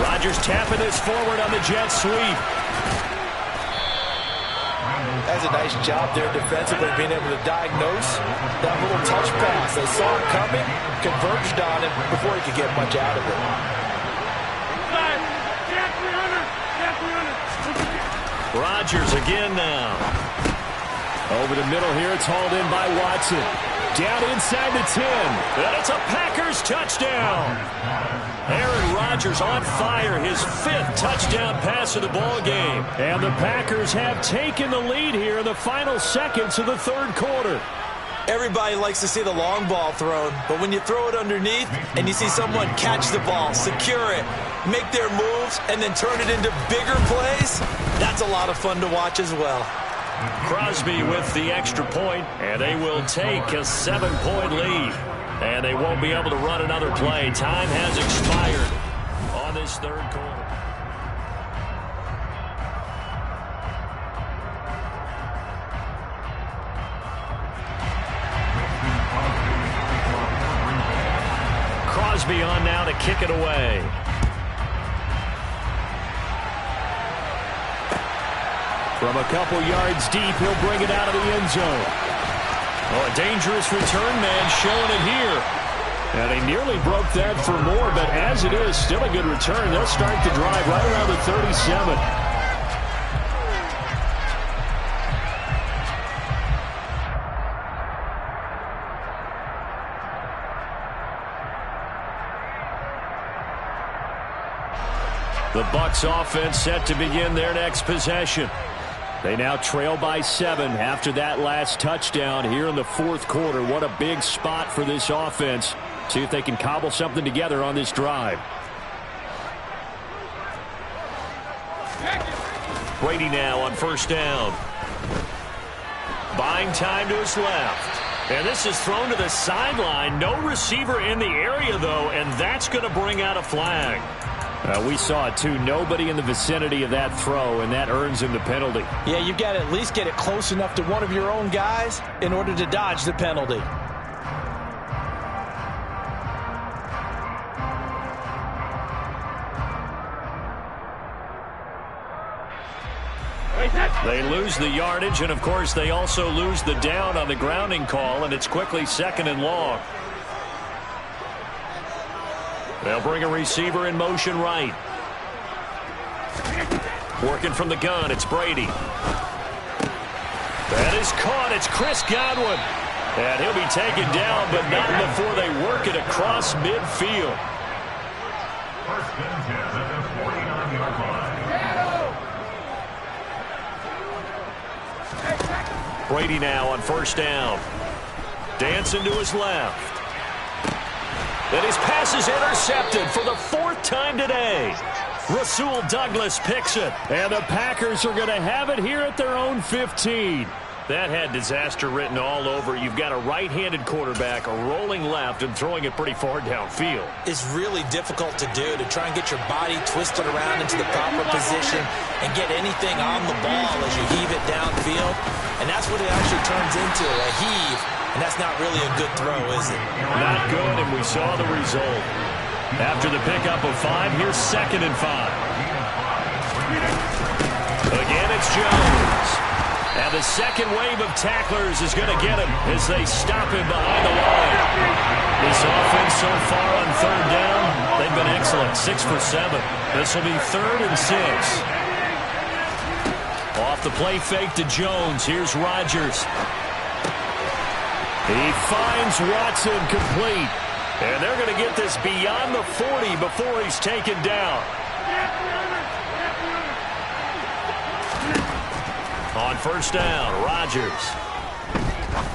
Rodgers tapping this forward on the jet sweep. That's a nice job there defensively, being able to diagnose that little touch pass. They saw it coming, converged on him before he could get much out of it. Rodgers again now. Over the middle here, it's hauled in by Watson. Down inside the 10. And it's a Packers touchdown. Aaron Rodgers on fire, his 5th touchdown pass of the ball game. And the Packers have taken the lead here in the final seconds of the 3rd quarter. Everybody likes to see the long ball thrown, but when you throw it underneath and you see someone catch the ball, secure it, make their moves, and then turn it into bigger plays, that's a lot of fun to watch as well. Crosby with the extra point, and they will take a 7-point lead. And they won't be able to run another play. Time has expired on this 3rd quarter. Crosby on now to kick it away. From a couple yards deep, he'll bring it out of the end zone. Oh, a dangerous return man showing it here. And they nearly broke that for more, but as it is, still a good return. They'll start the drive right around the 37. The Bucs offense set to begin their next possession. They now trail by 7 after that last touchdown here in the 4th quarter. What a big spot for this offense. See if they can cobble something together on this drive. Brady now on 1st down. Buying time to his left. And this is thrown to the sideline. No receiver in the area, though, and that's going to bring out a flag. We saw it, too. Nobody in the vicinity of that throw, and that earns him the penalty. Yeah, you've got to at least get it close enough to one of your own guys in order to dodge the penalty. They lose the yardage, and, of course, they also lose the down on the grounding call, and it's quickly 2nd and long. They'll bring a receiver in motion right. Working from the gun, it's Brady. That is caught. It's Chris Godwin. And he'll be taken down, but not before they work it across midfield. Brady now on 1st down. Dancing to his left. And his pass is intercepted for the 4th time today. Rasul Douglas picks it. And the Packers are going to have it here at their own 15. That had disaster written all over. You've got a right-handed quarterback, a rolling left, and throwing it pretty far downfield. It's really difficult to do, to try and get your body twisted around into the proper position and get anything on the ball as you heave it downfield. And that's what it actually turns into, a heave. And that's not really a good throw, is it? Not good, and we saw the result. After the pickup of 5, here's 2nd and 5. Again, it's Jones. And the second wave of tacklers is going to get him as they stop him behind the line. This offense so far on 3rd down, they've been excellent, 6 for 7. This will be 3rd and 6. Off the play fake to Jones. Here's Rodgers. He finds Watson complete. And they're going to get this beyond the 40 before he's taken down. On 1st down, Rodgers.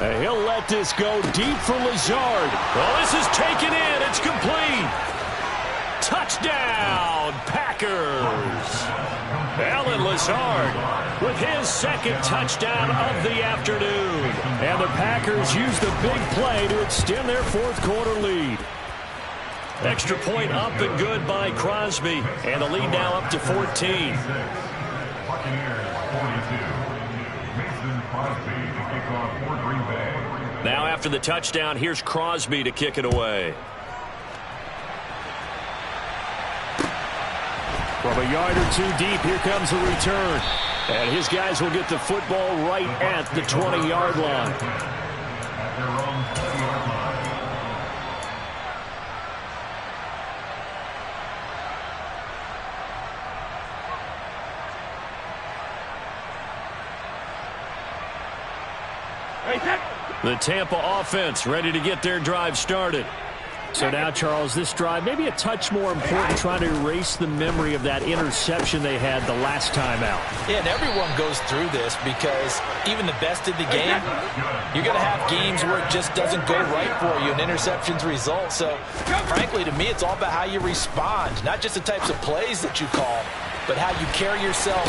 And he'll let this go deep for Lazard. Well, this is taken in. It's complete. Touchdown, Packers. Alan Lazard with his 2nd touchdown of the afternoon. And the Packers use the big play to extend their 4th quarter lead. Extra point up and good by Crosby. And the lead now up to 14. Now after the touchdown, here's Crosby to kick it away. From a yard or 2 deep, here comes a return. And his guys will get the football right at the 20-yard line. The Tampa offense ready to get their drive started. So now, Charles, this drive maybe a touch more important, trying to erase the memory of that interception they had the last time out. Yeah, and everyone goes through this because even the best of the game, you're going to have games where it just doesn't go right for you, and interceptions result. So, frankly, to me, it's all about how you respond, not just the types of plays that you call, but how you carry yourself,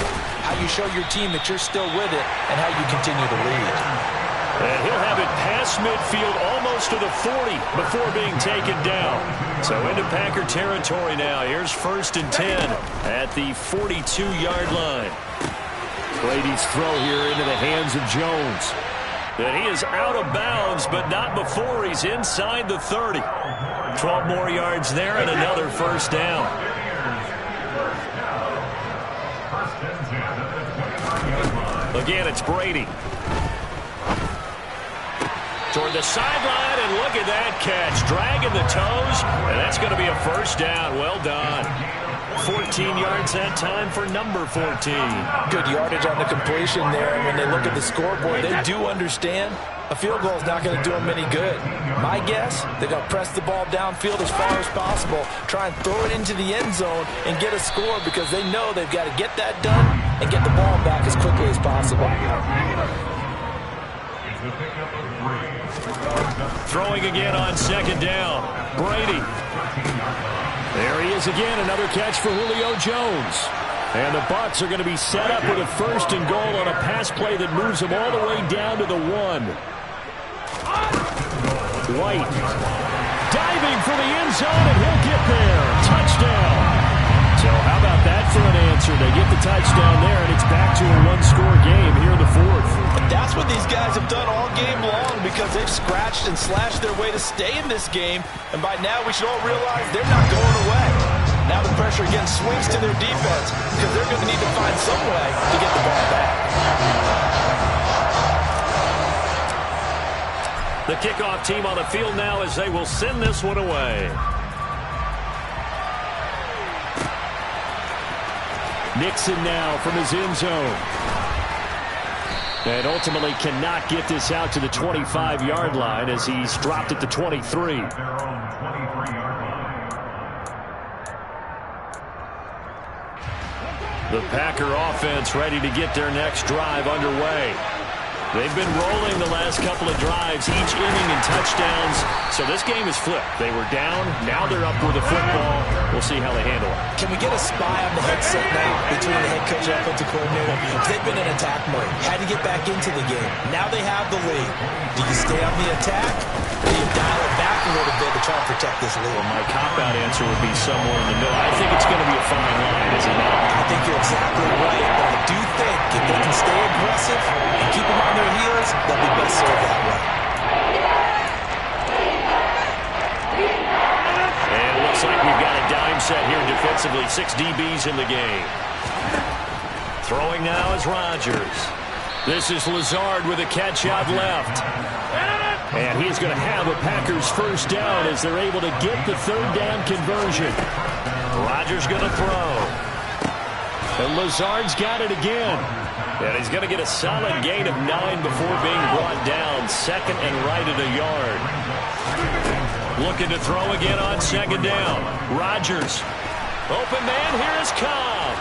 how you show your team that you're still with it, and how you continue to lead. And he'll have it past midfield almost to the 40 before being taken down. So into Packer territory now. Here's 1st and 10 at the 42-yard line. Brady's throw here into the hands of Jones. And he is out of bounds, but not before he's inside the 30. 12 more yards there and another 1st down. Again, it's Brady. Toward the sideline, and look at that catch. Dragging the toes, and that's going to be a 1st down. Well done. 14 yards that time for number 14. Good yardage on the completion there. When they look at the scoreboard, they do understand a field goal is not going to do them any good. My guess, they're going to press the ball downfield as far as possible, try and throw it into the end zone and get a score because they know they've got to get that done and get the ball back as quickly as possible. Throwing again on 2nd down. Brady. There he is again. Another catch for Julio Jones. And the Bucs are going to be set up with a 1st and goal on a pass play that moves them all the way down to the 1. White. Diving for the end zone, and he'll get there. Touchdown. So how about that for an answer? They get the touchdown there, and it's back to a 1-score game here in the 4th. That's what these guys have done all game long because they've scratched and slashed their way to stay in this game. And by now we should all realize they're not going away. Now the pressure again swings to their defense because they're going to need to find some way to get the ball back. The kickoff team on the field now as they will send this one away. Nixon now from his end zone. And ultimately cannot get this out to the 25-yard line as he's dropped at the 23. The Packer offense ready to get their next drive underway. They've been rolling the last couple of drives, each inning in touchdowns. So this game is flipped. They were down. Now they're up with the football. We'll see how they handle it. Can we get a spy on the headset now between the head coach and offensive coordinator? They've been in attack mode. Had to get back into the game. Now they have the lead. Do you stay on the attack? Or do you dial it back a little bit to try and protect this lead? Well, my cop-out answer would be somewhere in the middle. I think it's going to be a fine line, is it not? I think you're exactly right, but I do think if they can stay aggressive and keep them on their heels, they'll be best served that way. And it looks like we've got a dime set here defensively. 6 DBs in the game. Throwing now is Rodgers. This is Lazard with a catch out left. And he's going to have a Packers first down as they're able to get the third down conversion. Rodgers going to throw. And Lazard's got it again. And he's going to get a solid gain of 9 before being brought down. Second and right at a yard. Looking to throw again on second down. Rodgers. Open man, here is Cobb.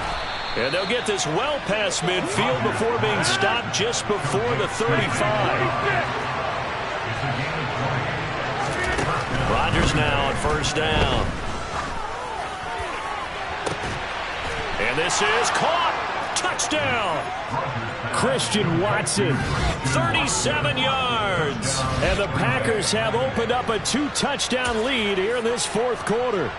And they'll get this well past midfield before being stopped just before the 35. Rodgers now at first down. And this is caught. Touchdown. Christian Watson. 37 yards. And the Packers have opened up a 2-touchdown lead here in this fourth quarter.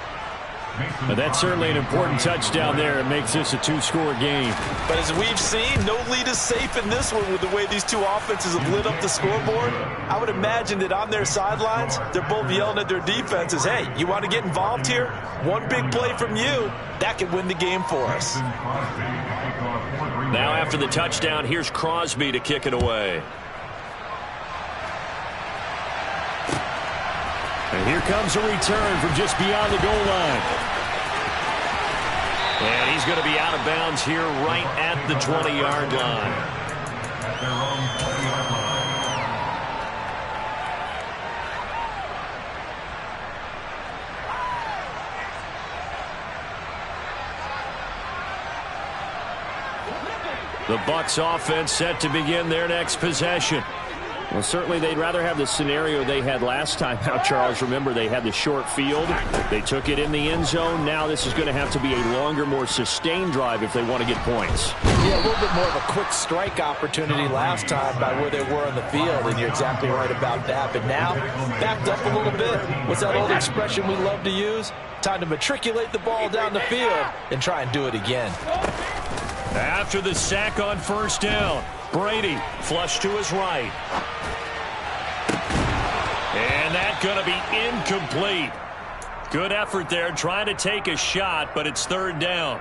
And that's certainly an important touchdown there. It makes this a 2-score game. But as we've seen, no lead is safe in this one with the way these two offenses have lit up the scoreboard. I would imagine that on their sidelines, they're both yelling at their defenses, hey, you want to get involved here? One big play from you, that could win the game for us. Now after the touchdown, here's Crosby to kick it away. And here comes a return from just beyond the goal line. And he's going to be out of bounds here right at the 20-yard line. The Bucs offense set to begin their next possession. Well, certainly they'd rather have the scenario they had last time out, Charles. Remember, they had the short field. They took it in the end zone. Now this is going to have to be a longer, more sustained drive if they want to get points. Yeah, a little bit more of a quick strike opportunity last time by where they were on the field, and you're exactly right about that. But now, backed up a little bit. What's that old expression we love to use? Time to matriculate the ball down the field and try and do it again. After the sack on first down, Brady flush to his right. And that's going to be incomplete. Good effort there trying to take a shot, but it's third down.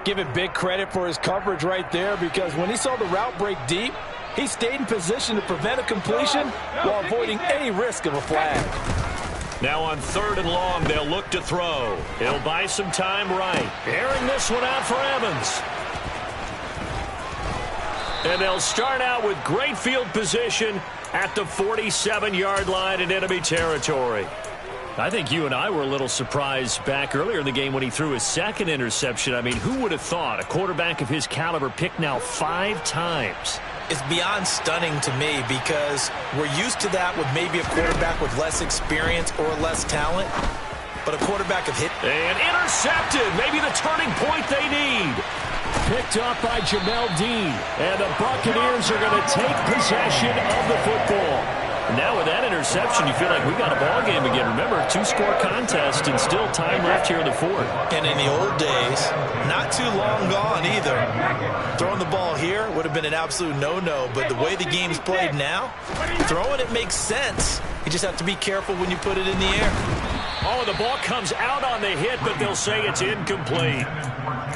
Give it big credit for his coverage right there, because when he saw the route break deep, he stayed in position to prevent a completion while avoiding any risk of a flag. Now on third and long, they'll look to throw. He'll buy some time right. Airing this one out for Evans. And they'll start out with great field position at the 47-yard line in enemy territory. I think you and I were a little surprised back earlier in the game when he threw his second interception. I mean, who would have thought a quarterback of his caliber picked now 5 times? It's beyond stunning to me, because we're used to that with maybe a quarterback with less experience or less talent. But a quarterback of hit. And intercepted. Maybe the turning point they need. Picked up by Jamel Dean. And the Buccaneers are going to take possession of the football. Now with that interception, you feel like we've got a ball game again. Remember, 2-score contest and still time left here in the fourth. And in the old days, not too long gone either. Throwing the ball here would have been an absolute no-no. But the way the game's played now, throwing it makes sense. You just have to be careful when you put it in the air. Oh, the ball comes out on the hit, but they'll say it's incomplete.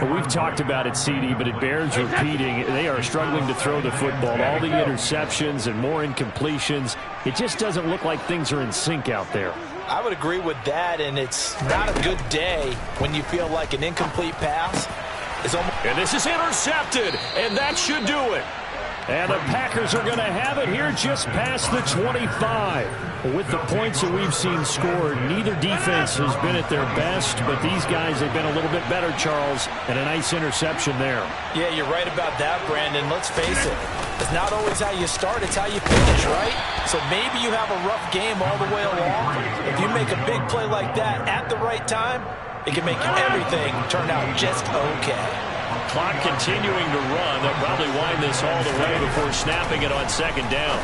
Well, we've talked about it, CD, but it bears repeating. They are struggling to throw the football. All the interceptions and more incompletions. It just doesn't look like things are in sync out there. I would agree with that, and it's not a good day when you feel like an incomplete pass is almost... And this is intercepted, and that should do it. And the Packers are going to have it here just past the 25. With the points that we've seen scored, neither defense has been at their best, but these guys have been a little bit better, Charles, and a nice interception there. Yeah, you're right about that, Brandon. Let's face it. It's not always how you start, it's how you finish, right? So maybe you have a rough game all the way along. If you make a big play like that at the right time, it can make everything turn out just okay. Clock continuing to run. They'll probably wind this all the way before snapping it on second down.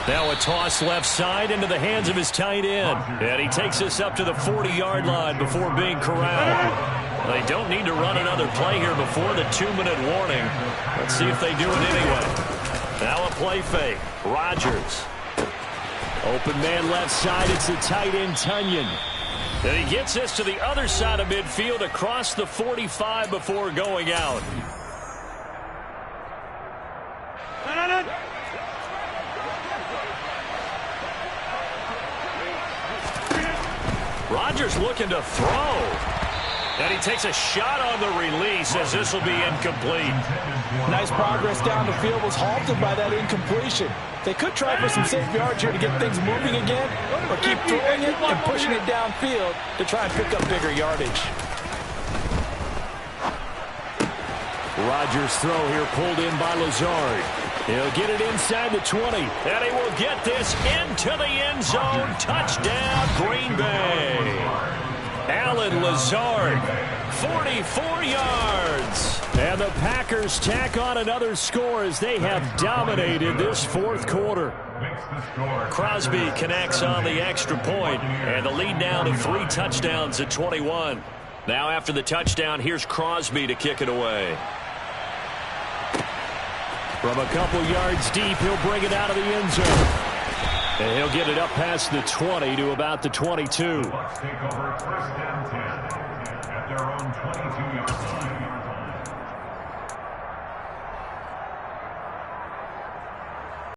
Now a toss left side into the hands of his tight end. And he takes this up to the 40-yard line before being corralled. They don't need to run another play here before the 2-minute warning. Let's see if they do it anyway. Now a play fake. Rodgers. Open man left side. It's the tight end, Tunyon. And he gets this to the other side of midfield across the 45 before going out. Rodgers looking to throw. And he takes a shot on the release as this will be incomplete. Nice progress down the field, was halted by that incompletion. They could try for some safe yards here to get things moving again, or keep throwing it and pushing it downfield to try and pick up bigger yardage. Rodgers' throw here pulled in by Lazard. He'll get it inside the 20, and he will get this into the end zone. Touchdown, Green Bay. Alan Lazard, 44 yards. And the Packers tack on another score as they have dominated this fourth quarter. Crosby connects on the extra point, and the lead now to 3 touchdowns at 21. Now after the touchdown, here's Crosby to kick it away. From a couple yards deep, he'll bring it out of the end zone. And he'll get it up past the 20 to about the 22. Bucks take over first and 10 at their own 22-yard line.